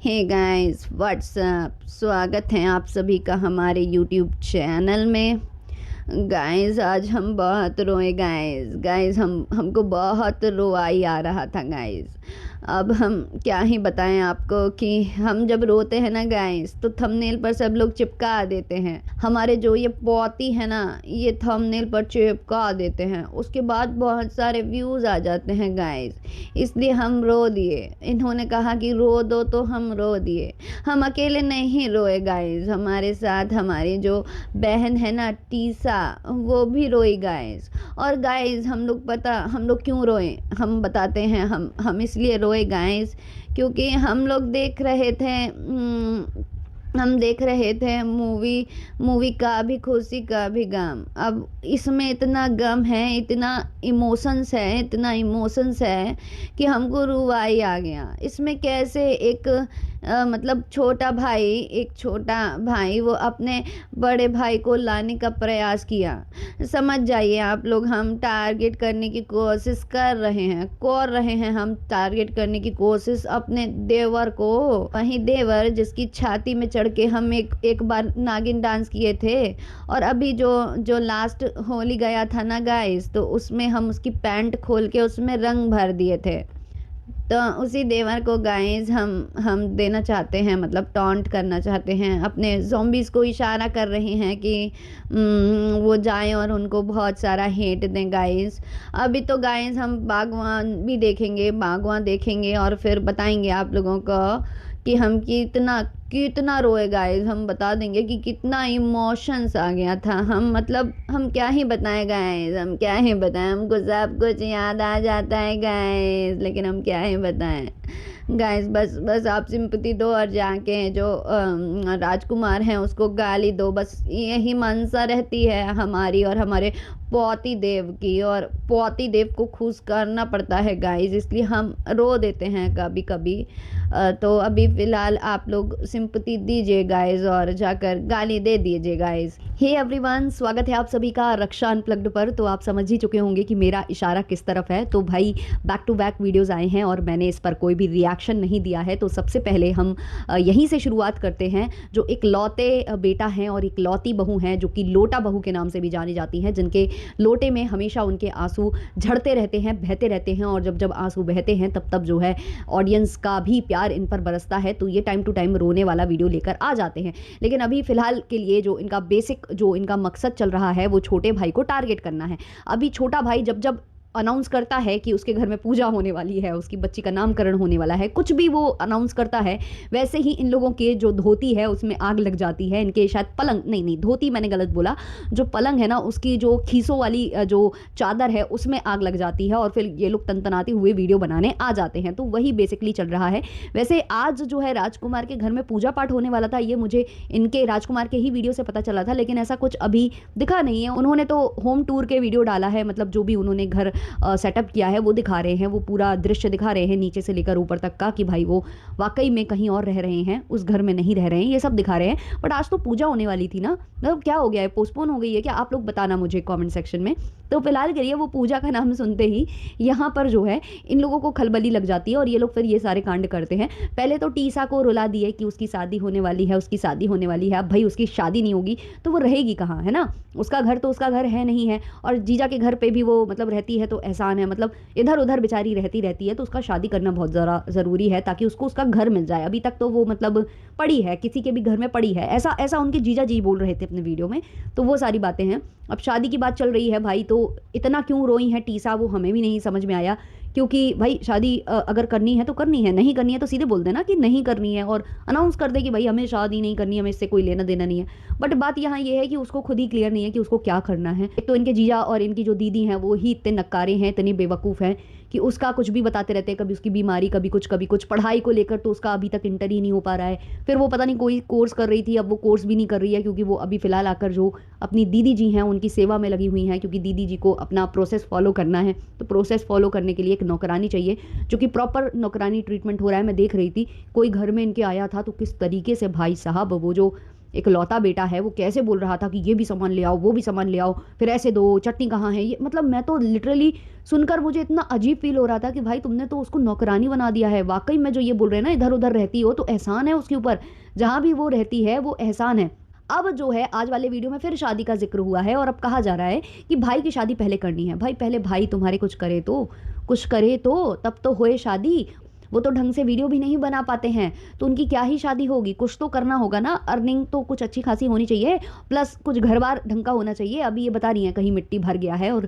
Hey guys what's up, स्वागत है आप सभी का हमारे यूट्यूब चैनल में। गाइस आज हम बहुत रोए गाइस। गाइस हमको बहुत रोवाई आ रहा था गाइस। अब हम क्या ही बताएं आपको कि हम जब रोते हैं ना गाइस तो थंबनेल पर सब लोग चिपका देते हैं। हमारे जो ये पौती है ना, ये थंबनेल पर चिपका देते हैं, उसके बाद बहुत सारे व्यूज़ आ जाते हैं गाइस। इसलिए हम रो दिए। इन्होंने कहा कि रो दो तो हम रो दिए। हम अकेले नहीं रोए गाइस, हमारे साथ हमारी जो बहन है ना टीसा, वो भी रोई गाइस। और गाइस हम लोग क्यों रोए, हम बताते हैं। हम इसलिए रोए गाइस क्योंकि हम लोग देख रहे थे हम देख रहे थे मूवी का भी खुशी का भी गम। अब इसमें इतना गम है, इतना इमोशंस है कि हमको रुवाई आ गया। इसमें कैसे एक मतलब एक छोटा भाई वो अपने बड़े भाई को लाने का प्रयास किया। समझ जाइए आप लोग, हम टारगेट करने की कोशिश कर रहे हैं हम टारगेट करने की कोशिश अपने देवर को। वहीं देवर जिसकी छाती में चढ़ के हम एक बार नागिन डांस किए थे, और अभी जो लास्ट होली गया था ना गाइस, तो उसमें हम उसकी पैंट खोल के उसमें रंग भर दिए थे। तो उसी देवर को गाइस हम देना चाहते हैं, मतलब टॉन्ट करना चाहते हैं। अपने ज़ॉम्बीज़ को इशारा कर रहे हैं कि वो जाएं और उनको बहुत सारा हेट दें गाइस। अभी तो गाइस हम बागवान देखेंगे और फिर बताएंगे आप लोगों को कि हम कितना कितना रोए गाइस। हम बता देंगे कि कितना इमोशंस आ गया था। हम क्या ही बताएं गाइस, हम क्या ही बताएं। हमको सब कुछ याद आ जाता है गाइस, लेकिन हम क्या ही बताएं गाइस। बस आप सिंपैथी दो और जाके जो राजकुमार हैं उसको गाली दो। बस यही मनसा रहती है हमारी और हमारे पौती देव की, और पौती देव को खुश करना पड़ता है गाइस, इसलिए हम रो देते हैं कभी कभी। तो अभी फ़िलहाल आप लोग सिंपैथी दीजिए गाइस और जाकर गाली दे दीजिए गाइस। हे एवरीवन, स्वागत है आप सभी का रक्षा अनप्लग्ड पर। तो आप समझ ही चुके होंगे कि मेरा इशारा किस तरफ है। तो भाई बैक टू बैक वीडियोस आए हैं और मैंने इस पर कोई भी रिएक्शन नहीं दिया है। तो सबसे पहले हम यहीं से शुरुआत करते हैं। जो एक लौते बेटा हैं और एक लौती बहू हैं, जो कि लोटा बहू के नाम से भी जानी जाती हैं, जिनके लोटे में हमेशा उनके आंसू झड़ते रहते हैं, बहते रहते हैं। और जब आंसू बहते हैं तब जो है ऑडियंस का भी प्यार इन पर बरसता है, तो ये टाइम टू टाइम रोने वाला वीडियो लेकर आ जाते हैं। लेकिन अभी फ़िलहाल के लिए जो इनका मकसद चल रहा है वो छोटे भाई को टारगेट करना है। अभी छोटा भाई जब अनाउंस करता है कि उसके घर में पूजा होने वाली है, उसकी बच्ची का नामकरण होने वाला है, कुछ भी वो अनाउंस करता है, वैसे ही इन लोगों के जो धोती है उसमें आग लग जाती है। इनके शायद पलंग, नहीं धोती मैंने गलत बोला, जो पलंग है ना उसकी जो खीसों वाली जो चादर है उसमें आग लग जाती है, और फिर ये लोग तनतनाते हुए वीडियो बनाने आ जाते हैं। तो वही बेसिकली चल रहा है। वैसे आज जो है राजकुमार के घर में पूजा पाठ होने वाला था, ये मुझे इनके राजकुमार के ही वीडियो से पता चला था, लेकिन ऐसा कुछ अभी दिखा नहीं है। उन्होंने तो होम टूर के वीडियो डाला है, मतलब जो भी उन्होंने घर सेटअप किया है वो दिखा रहे हैं, वो पूरा दृश्य दिखा रहे हैं नीचे से लेकर ऊपर तक का, कि भाई वो वाकई में कहीं और रह रहे हैं, उस घर में नहीं रह रहे हैं, ये सब दिखा रहे हैं। बट आज तो पूजा होने वाली थी ना, मतलब क्या हो गया है, पोस्टपोन हो गई है क्या? आप लोग बताना मुझे कमेंट सेक्शन में। तो फिलहाल करिए, वो पूजा का नाम सुनते ही यहाँ पर जो है इन लोगों को खलबली लग जाती है और ये लोग फिर ये सारे कांड करते हैं। पहले तो टीसा को रुला दिए कि उसकी शादी होने वाली है, उसकी शादी होने वाली है। अब भाई उसकी शादी नहीं होगी तो वो रहेगी कहाँ, है ना? उसका घर तो उसका घर है नहीं है, और जीजा के घर पे भी वो मतलब रहती है तो एहसान है, मतलब इधर उधर बेचारी रहती है। तो उसका शादी करना बहुत ज़रा ज़रूरी है ताकि उसको उसका घर मिल जाए। अभी तक तो वो मतलब पड़ी है, किसी के भी घर में पड़ी है, ऐसा उनके जीजा जी बोल रहे थे अपने वीडियो में। तो वो सारी बातें हैं। अब शादी की बात चल रही है भाई, तो इतना क्यों रोई है टीसा, वो हमें भी नहीं समझ में आया। क्योंकि भाई शादी अगर करनी है तो करनी है, नहीं करनी है तो सीधे बोल देना कि नहीं करनी है, और अनाउंस कर दे कि भाई हमें शादी नहीं करनी, हमें इससे कोई लेना देना नहीं है। बट बात यहाँ ये है कि उसको खुद ही क्लियर नहीं है कि उसको क्या करना है। एक तो इनके जीजा और इनकी जो दीदी हैं वो ही इतने नक्कारे हैं, इतने बेवकूफ़ हैं कि उसका कुछ भी बताते रहते हैं। कभी उसकी बीमारी, कभी कुछ पढ़ाई को लेकर, तो उसका अभी तक इंटर ही नहीं हो पा रहा है। फिर वो पता नहीं कोई कोर्स कर रही थी, अब वो कोर्स भी नहीं कर रही है, क्योंकि वो अभी फ़िलहाल आकर जो अपनी दीदी जी हैं उनकी सेवा में लगी हुई हैं, क्योंकि दीदी जी को अपना प्रोसेस फॉलो करना है। तो प्रोसेस फॉलो करने के लिए एक नौकरानी चाहिए, जो कि प्रॉपर नौकरानी ट्रीटमेंट हो रहा है। मैं देख रही थी, कोई घर में इनके आया था तो किस तरीके से भाई साहब वो जो इकलौता बेटा है, वो कैसे बोल रहा था कि ये भी सामान ले आओ, वो भी सामान ले आओ, फिर ऐसे दो, चटनी कहाँ है, ये मतलब मैं तो लिटरली सुनकर मुझे इतना अजीब फील हो रहा था कि भाई तुमने तो उसको नौकरानी बना दिया है। वाकई में जो ये बोल रहे हैं ना, इधर उधर रहती हो तो एहसान है उसके ऊपर, जहाँ भी वो रहती है वो एहसान है। अब जो है आज वाले वीडियो में फिर शादी का जिक्र हुआ है और अब कहा जा रहा है कि भाई की शादी पहले करनी है। भाई पहले भाई तुम्हारे कुछ करे तो तब तो होए शादी। वो तो ढंग से वीडियो भी नहीं बना पाते हैं, तो उनकी क्या ही शादी होगी। कुछ तो करना होगा ना, अर्निंग तो कुछ अच्छी खासी होनी चाहिए, प्लस कुछ घर बार ढंग का होना चाहिए। अभी ये बता रही हैं कहीं मिट्टी भर गया है और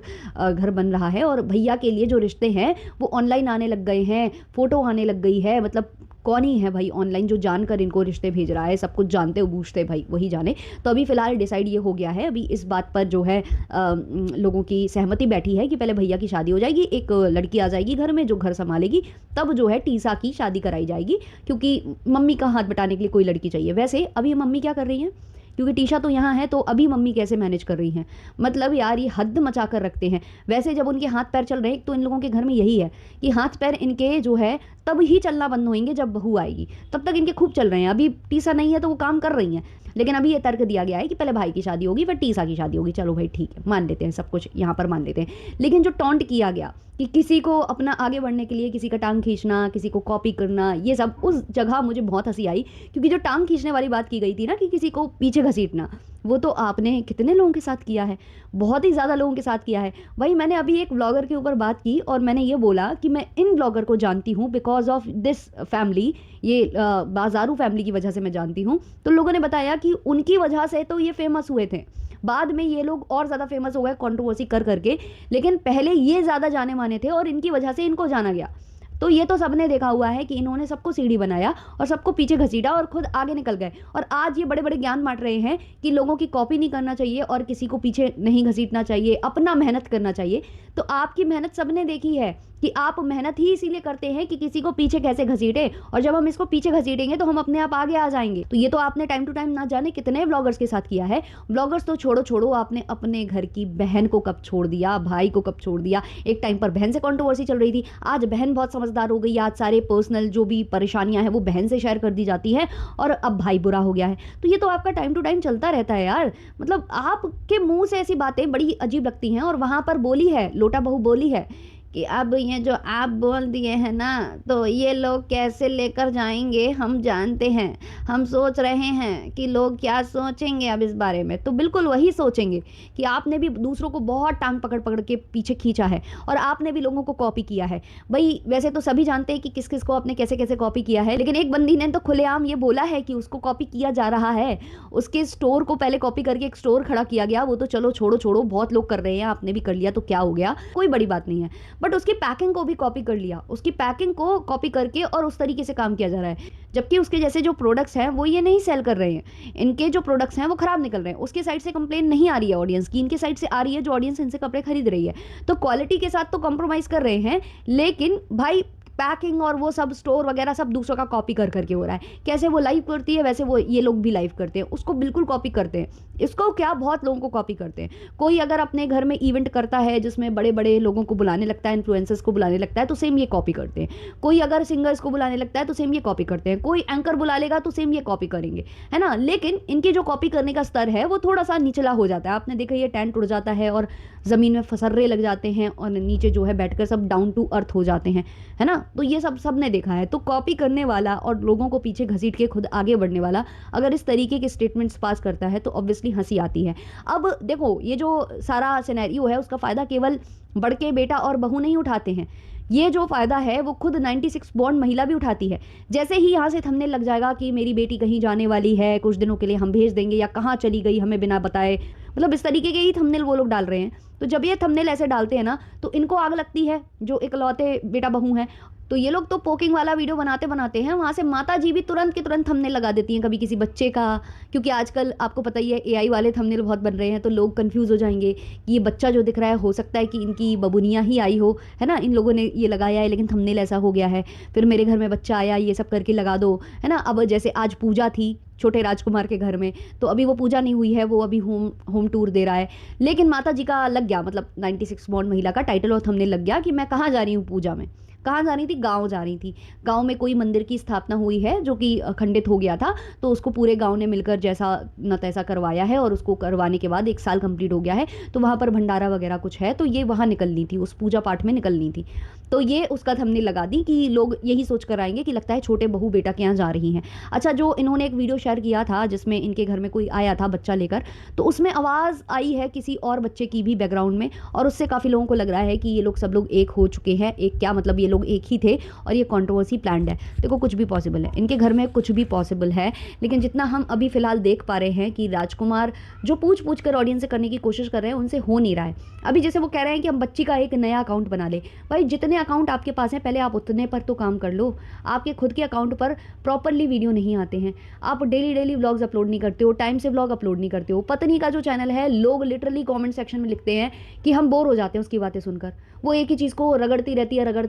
घर बन रहा है, और भैया के लिए जो रिश्ते हैं वो ऑनलाइन आने लग गए हैं, फोटो आने लग गई है। मतलब कौन ही है भाई ऑनलाइन जो जानकर इनको रिश्ते भेज रहा है, सब कुछ जानते हो बूझते भाई वही जाने। तो अभी फिलहाल डिसाइड ये हो गया है, अभी इस बात पर जो है लोगों की सहमति बैठी है कि पहले भैया की शादी हो जाएगी, एक लड़की आ जाएगी घर में जो घर संभालेगी, तब जो है टीसा की शादी कराई जाएगी, क्योंकि मम्मी का हाथ बटाने के लिए कोई लड़की चाहिए। वैसे अभी मम्मी क्या कर रही हैं, क्योंकि टीशा तो यहाँ है, तो अभी मम्मी कैसे मैनेज कर रही हैं। मतलब यार ये हद मचा कर रखते हैं। वैसे जब उनके हाथ पैर चल रहे हैं, तो इन लोगों के घर में यही है कि हाथ पैर इनके जो है तब ही चलना बंद होंगे जब बहू आएगी, तब तक इनके खूब चल रहे हैं। अभी टीसा नहीं है तो वो काम कर रही हैं, लेकिन अभी ये तर्क दिया गया है कि पहले भाई की शादी होगी फिर टीसा की शादी होगी। चलो भाई ठीक है, मान लेते हैं, सब कुछ यहाँ पर मान लेते हैं। लेकिन जो टॉन्ट किया गया कि किसी को अपना आगे बढ़ने के लिए किसी का टांग खींचना, किसी को कॉपी करना, ये सब उस जगह मुझे बहुत हंसी आई। क्योंकि जो टांग खींचने वाली बात की गई थी ना कि किसी को पीछे घसीटना, वो तो आपने कितने लोगों के साथ किया है, बहुत ही ज़्यादा लोगों के साथ किया है। वही मैंने अभी एक ब्लॉगर के ऊपर बात की और मैंने ये बोला कि मैं इन ब्लॉगर को जानती हूँ बिकॉज ऑफ दिस फैमिली, ये बाजारू फैमिली की वजह से मैं जानती हूँ। तो लोगों ने बताया कि उनकी वजह से तो ये फेमस हुए थे, बाद में ये लोग और ज़्यादा फेमस हो गए कंट्रोवर्सी कर करके, लेकिन पहले ये ज़्यादा जाने माने थे और इनकी वजह से इनको जाना गया। तो ये तो सबने देखा हुआ है कि इन्होंने सबको सीढ़ी बनाया और सबको पीछे घसीटा और खुद आगे निकल गए। और आज ये बड़े बड़े ज्ञान बांट रहे हैं कि लोगों की कॉपी नहीं करना चाहिए और किसी को पीछे नहीं घसीटना चाहिए, अपना मेहनत करना चाहिए। तो आपकी मेहनत सबने देखी है कि आप मेहनत ही इसीलिए करते हैं कि किसी को पीछे कैसे घसीटे, और जब हम इसको पीछे घसीटेंगे तो हम अपने आप आगे आ जाएंगे। तो ये तो आपने टाइम टू टाइम ना जाने कितने ब्लॉगर्स के साथ किया है। ब्लॉगर्स तो छोड़ो, आपने अपने घर की बहन को कब छोड़ दिया, भाई को कब छोड़ दिया। एक टाइम पर बहन से कंट्रोवर्सी चल रही थी, आज बहन बहुत समझदार हो गई, आज सारे पर्सनल जो भी परेशानियां हैं वो बहन से शेयर कर दी जाती है, और अब भाई बुरा हो गया है। तो ये तो आपका टाइम टू टाइम चलता रहता है यार। मतलब आपके मुंह से ऐसी बातें बड़ी अजीब लगती हैं। और वहां पर बोली है, लोटा बहू बोली है कि अब ये जो आप बोल दिए हैं ना, तो ये लोग कैसे लेकर जाएंगे हम जानते हैं। हम सोच रहे हैं कि लोग क्या सोचेंगे अब इस बारे में। तो बिल्कुल वही सोचेंगे कि आपने भी दूसरों को बहुत टांग पकड़ पकड़ के पीछे खींचा है और आपने भी लोगों को कॉपी किया है। भाई वैसे तो सभी जानते हैं कि किस किस को आपने कैसे कैसे कॉपी किया है, लेकिन एक बंदी ने तो खुलेआम ये बोला है कि उसको कॉपी किया जा रहा है। उसके स्टोर को पहले कॉपी करके एक स्टोर खड़ा किया गया। वो तो चलो छोड़ो, बहुत लोग कर रहे हैं, आपने भी कर लिया तो क्या हो गया, कोई बड़ी बात नहीं है। बट उसकी पैकिंग को भी कॉपी कर लिया, उसकी पैकिंग को कॉपी करके और उस तरीके से काम किया जा रहा है। जबकि उसके जैसे जो प्रोडक्ट्स हैं वो ये नहीं सेल कर रहे हैं, इनके जो प्रोडक्ट्स हैं वो खराब निकल रहे हैं। उसके साइड से कंप्लेन नहीं आ रही है ऑडियंस की, इनके साइड से आ रही है जो ऑडियंस इनसे कपड़े खरीद रही है। तो क्वालिटी के साथ तो कॉम्प्रोमाइज़ कर रहे हैं, लेकिन भाई पैकिंग और वो सब स्टोर वगैरह सब दूसरों का कॉपी कर करके हो रहा है। कैसे वो लाइव करती है वैसे वो ये लोग भी लाइव करते हैं, उसको बिल्कुल कॉपी करते हैं। इसको क्या, बहुत लोगों को कॉपी करते हैं। कोई अगर अपने घर में इवेंट करता है जिसमें बड़े बड़े लोगों को बुलाने लगता है, इन्फ्लुएंसर्स को बुलाने लगता है, तो सेम ये कॉपी करते हैं। कोई अगर सिंगर्स को बुलाने लगता है तो सेम ये कॉपी करते हैं। कोई एंकर बुला लेगा तो सेम ये कॉपी करेंगे, है ना। लेकिन इनकी जो कॉपी करने का स्तर है वो थोड़ा सा निचला हो जाता है। आपने देखा ये टेंट उड़ जाता है और ज़मीन में फसर्रे लग जाते हैं और नीचे जो है बैठकर सब डाउन टू अर्थ हो जाते हैं, है ना। तो ये सब ने देखा है। तो कॉपी करने वाला और लोगों को पीछे घसीट के खुद आगे बढ़ने वाला अगर इस तरीके के स्टेटमेंट्स पास करता है तो ऑब्वियसली हंसी आती है। अब देखो ये जो सारा सिनेरियो है उसका फ़ायदा केवल बड़के बेटा और बहू नहीं उठाते हैं, ये जो फ़ायदा है वो खुद 96 बॉन्ड महिला भी उठाती है। जैसे ही यहाँ से थंबनेल लग जाएगा कि मेरी बेटी कहीं जाने वाली है, कुछ दिनों के लिए हम भेज देंगे, या कहाँ चली गई हमें बिना बताए, मतलब इस तरीके के ही थंबनेल वो लोग डाल रहे हैं। तो जब ये थंबनेल ऐसे डालते हैं ना तो इनको आग लगती है जो इकलौते बेटा बहू हैं। तो ये लोग तो पोकिंग वाला वीडियो बनाते बनाते हैं वहाँ से माता जी भी तुरंत के तुरंत थंबनेल लगा देती हैं, कभी किसी बच्चे का, क्योंकि आजकल आपको पता ही है एआई वाले थंबनेल बहुत बन रहे हैं। तो लोग कंफ्यूज हो जाएंगे कि ये बच्चा जो दिख रहा है हो सकता है कि इनकी बबुनिया ही आई हो, है ना, इन लोगों ने ये लगाया है लेकिन थंबनेल ऐसा हो गया है। फिर मेरे घर में बच्चा आया, ये सब करके लगा दो, है ना। अब जैसे आज पूजा थी छोटे राजकुमार के घर में, तो अभी वो पूजा नहीं हुई है, वो अभी होम टूर दे रहा है, लेकिन माता जी का लग गया, मतलब 96 बॉन्ड महिला का टाइटल और थंबनेल लग गया कि मैं कहाँ जा रही हूँ पूजा में, कहाँ जा रही थी? गाँव जा रही थी। गाँव में कोई मंदिर की स्थापना हुई है जो कि खंडित हो गया था, तो उसको पूरे गाँव ने मिलकर जैसा न तैसा करवाया है और उसको करवाने के बाद 1 साल कंप्लीट हो गया है, तो वहाँ पर भंडारा वगैरह कुछ है, तो ये वहाँ निकलनी थी, उस पूजा पाठ में निकलनी थी। तो ये उसका थंबनेल लगा दी कि लोग यही सोच कर आएँगे कि लगता है छोटे बहू बेटा के यहाँ जा रही हैं। अच्छा, जो इन्होंने एक वीडियो शेयर किया था जिसमें इनके घर में कोई आया था बच्चा लेकर, तो उसमें आवाज़ आई है किसी और बच्चे की भी बैकग्राउंड में, और उससे काफ़ी लोगों को लग रहा है कि ये लोग सब लोग एक हो चुके हैं। एक क्या मतलब, ये लोग एक ही थे और ये कंट्रोवर्सी प्लान्ड है। देखो कुछ भी पॉसिबल है, इनके घर में कुछ भी पॉसिबल है, लेकिन जितना हम अभी फ़िलहाल देख पा रहे हैं कि राजकुमार जो पूछ-पूछ कर ऑडियंस से करने की कोशिश कर रहे हैं, उनसे हो नहीं रहा है। अभी जैसे वो कह रहे हैं कि हम बच्ची का एक नया अकाउंट बना लें। भाई जितने अकाउंट आपके पास हैं, पहले आप उतने पर तो काम कर लो। आपके खुद के अकाउंट पर प्रॉपरली वीडियो नहीं आते हैं, आप डेली व्लॉग्स अपलोड नहीं करते हो, टाइम से व्लॉग अपलोड नहीं करते हो। पत्नी का जो चैनल है, लोग लिटरली कमेंट सेक्शन में लिखते हैं कि हम बोर हो जाते हैं उसकी बातें सुनकर। वो एक ही चीज़ को रगड़ती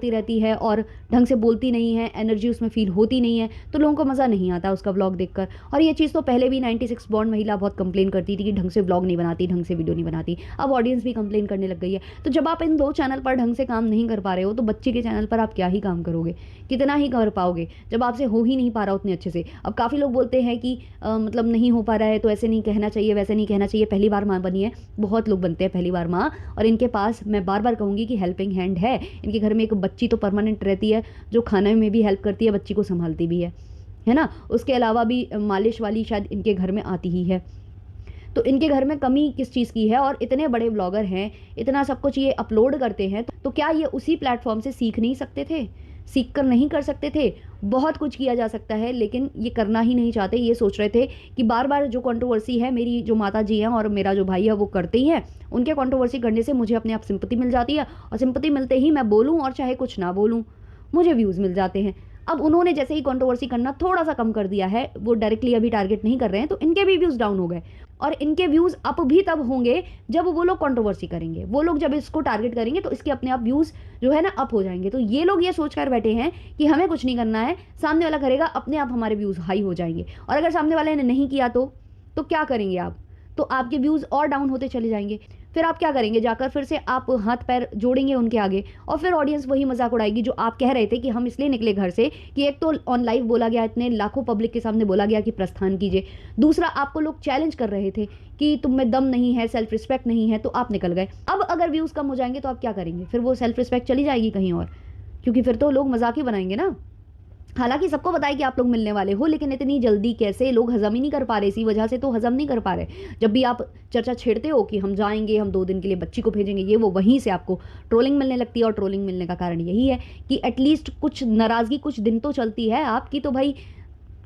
रहती है और ढंग से बोलती नहीं है, एनर्जी उसमें फील होती नहीं है, तो लोगों को मज़ा नहीं आता उसका व्लॉग देखकर। और ये चीज़ तो पहले भी 96 बॉर्न महिला बहुत कंप्लेन करती थी कि ढंग से व्लॉग नहीं बनाती, ढंग से वीडियो नहीं बनाती। अब ऑडियंस भी कंप्लेन करने लग गई है। तो जब आप इन 2 चैनल पर ढंग से काम नहीं कर पा रहे हो, तो बच्चे के चैनल पर आप क्या ही काम करोगे, कितना ही कर पाओगे जब आपसे हो ही नहीं पा रहा उतने अच्छे से। अब काफ़ी लोग बोलते हैं कि मतलब नहीं हो पा रहा है तो ऐसे नहीं कहना चाहिए, वैसे नहीं कहना चाहिए। पहली बार माँ बनी है, बहुत लोग बनते हैं पहली बार माँ, और इनके पास मैं बार बार कहूँगी कि हेल्पिंग हैंड है। इनके घर में एक बच्ची तो परमानेंट रहती है जो खाने में भी हेल्प करती है, बच्ची को संभालती भी है ना। उसके अलावा भी मालिश वाली शायद इनके घर में आती ही है। तो इनके घर में कमी किस चीज़ की है? और इतने बड़े ब्लॉगर हैं, इतना सब कुछ ये अपलोड करते हैं, तो क्या ये उसी प्लेटफॉर्म से सीख नहीं सकते थे? सीख कर नहीं कर सकते थे? बहुत कुछ किया जा सकता है, लेकिन ये करना ही नहीं चाहते। ये सोच रहे थे कि बार बार जो कंट्रोवर्सी है, मेरी जो माता जी हैं और मेरा जो भाई है वो करते ही हैं, उनके कंट्रोवर्सी करने से मुझे अपने आप सिंपैथी मिल जाती है, और सिंपैथी मिलते ही मैं बोलूँ और चाहे कुछ ना बोलूँ, मुझे व्यूज़ मिल जाते हैं। अब उन्होंने जैसे ही कंट्रोवर्सी करना थोड़ा सा कम कर दिया है, वो डायरेक्टली अभी टारगेट नहीं कर रहे हैं, तो इनके भी व्यूज़ डाउन हो गए। और इनके व्यूज़ अप भी तब होंगे जब वो लोग कंट्रोवर्सी करेंगे। वो लोग जब इसको टारगेट करेंगे तो इसके अपने आप व्यूज़ जो है ना अप हो जाएंगे। तो ये लोग ये सोच कर बैठे हैं कि हमें कुछ नहीं करना है, सामने वाला करेगा, अपने आप हमारे व्यूज़ हाई हो जाएंगे। और अगर सामने वाले ने नहीं किया तो क्या करेंगे आप? तो आपके व्यूज़ और डाउन होते चले जाएंगे। फिर आप क्या करेंगे? जाकर फिर से आप हाथ पैर जोड़ेंगे उनके आगे, और फिर ऑडियंस वही मजाक उड़ाएगी जो आप कह रहे थे कि हम इसलिए निकले घर से कि एक तो ऑन लाइव बोला गया, इतने लाखों पब्लिक के सामने बोला गया कि प्रस्थान कीजिए। दूसरा, आपको लोग चैलेंज कर रहे थे कि तुम में दम नहीं है, सेल्फ रिस्पेक्ट नहीं है, तो आप निकल गए। अब अगर व्यूज़ कम हो जाएंगे तो आप क्या करेंगे? फिर वो सेल्फ रिस्पेक्ट चली जाएगी कहीं और, क्योंकि फिर तो लोग मजाक ही बनाएंगे ना। हालांकि सबको पता है कि आप लोग मिलने वाले हो, लेकिन इतनी जल्दी कैसे? लोग हजम ही नहीं कर पा रहे, इसी वजह से तो हजम नहीं कर पा रहे। जब भी आप चर्चा छेड़ते हो कि हम जाएंगे, हम 2 दिन के लिए बच्ची को भेजेंगे, ये वो, वहीं से आपको ट्रोलिंग मिलने लगती है। और ट्रोलिंग मिलने का कारण यही है कि एटलीस्ट कुछ नाराज़गी कुछ दिन तो चलती है आपकी, तो भाई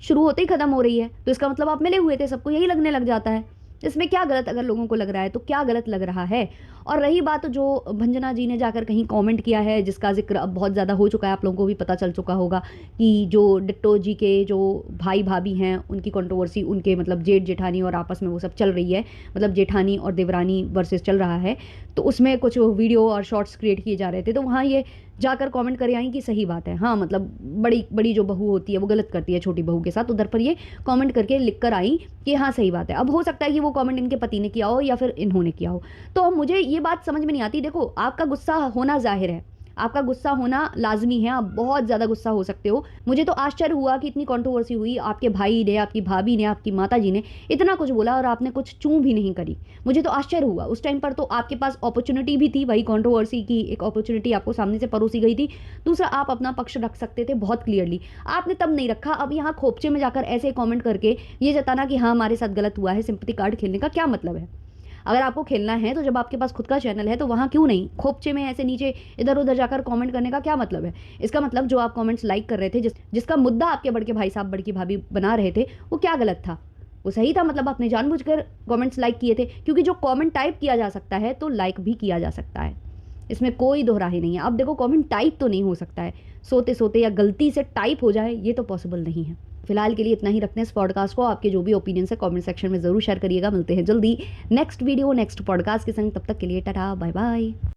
शुरू होते ही ख़त्म हो रही है, तो इसका मतलब आप मिले हुए थे, सबको यही लगने लग जाता है। इसमें क्या गलत, अगर लोगों को लग रहा है तो क्या गलत लग रहा है? और रही बात जो भंजना जी ने जाकर कहीं कमेंट किया है, जिसका जिक्र अब बहुत ज़्यादा हो चुका है, आप लोगों को भी पता चल चुका होगा कि जो डिट्टो जी के जो भाई भाभी हैं, उनकी कंट्रोवर्सी, उनके मतलब जेठ जेठानी और आपस में वो सब चल रही है, मतलब जेठानी और देवरानी वर्सेस चल रहा है। तो उसमें कुछ वीडियो और शॉर्ट्स क्रिएट किए जा रहे थे, तो वहाँ ये जाकर कमेंट कर आई कि सही बात है, हाँ मतलब बड़ी बड़ी जो बहू होती है वो गलत करती है छोटी बहू के साथ। उधर पर ये कमेंट करके लिख कर आई कि हाँ सही बात है। अब हो सकता है कि वो कमेंट इनके पति ने किया हो या फिर इन्होंने किया हो, तो मुझे ये बात समझ में नहीं आती। देखो, आपका गुस्सा होना जाहिर है, आपका गुस्सा होना लाजमी है, आप बहुत ज़्यादा गुस्सा हो सकते हो। मुझे तो आश्चर्य हुआ कि इतनी कंट्रोवर्सी हुई, आपके भाई ने, आपकी भाभी ने, आपकी माता जी ने इतना कुछ बोला और आपने कुछ चूं भी नहीं करी। मुझे तो आश्चर्य हुआ। उस टाइम पर तो आपके पास अपॉर्चुनिटी भी थी, वही कंट्रोवर्सी की एक अपॉर्चुनिटी आपको सामने से परोसी गई थी। दूसरा, आप अपना पक्ष रख सकते थे बहुत क्लियरली, आपने तब नहीं रखा। अब यहाँ खोपचे में जाकर ऐसे कॉमेंट करके ये जताना कि हाँ हमारे साथ गलत हुआ है, सिंपैथी कार्ड खेलने का क्या मतलब है? अगर आपको खेलना है तो जब आपके पास खुद का चैनल है तो वहाँ क्यों नहीं खोपचे में ऐसे नीचे इधर उधर जाकर कमेंट करने का क्या मतलब है? इसका मतलब जो आप कमेंट्स लाइक कर रहे थे, जिसका मुद्दा आपके बड़के भाई साहब बड़की भाभी बना रहे थे, वो क्या गलत था? वो सही था। मतलब आपने जानबूझकर कमेंट्स लाइक किए थे, क्योंकि जो कमेंट टाइप किया जा सकता है तो लाइक भी किया जा सकता है, इसमें कोई दोहराही नहीं है। अब देखो, कमेंट टाइप तो नहीं हो सकता है, सोते सोते या गलती से टाइप हो जाए, ये तो पॉसिबल नहीं है। फिलहाल के लिए इतना ही रखते हैं इस पॉडकास्ट को। आपके जो भी ओपिनियंस है कमेंट सेक्शन में ज़रूर शेयर करिएगा। मिलते हैं जल्दी नेक्स्ट वीडियो नेक्स्ट पॉडकास्ट के संग, तब तक के लिए टाटा बाय बाय।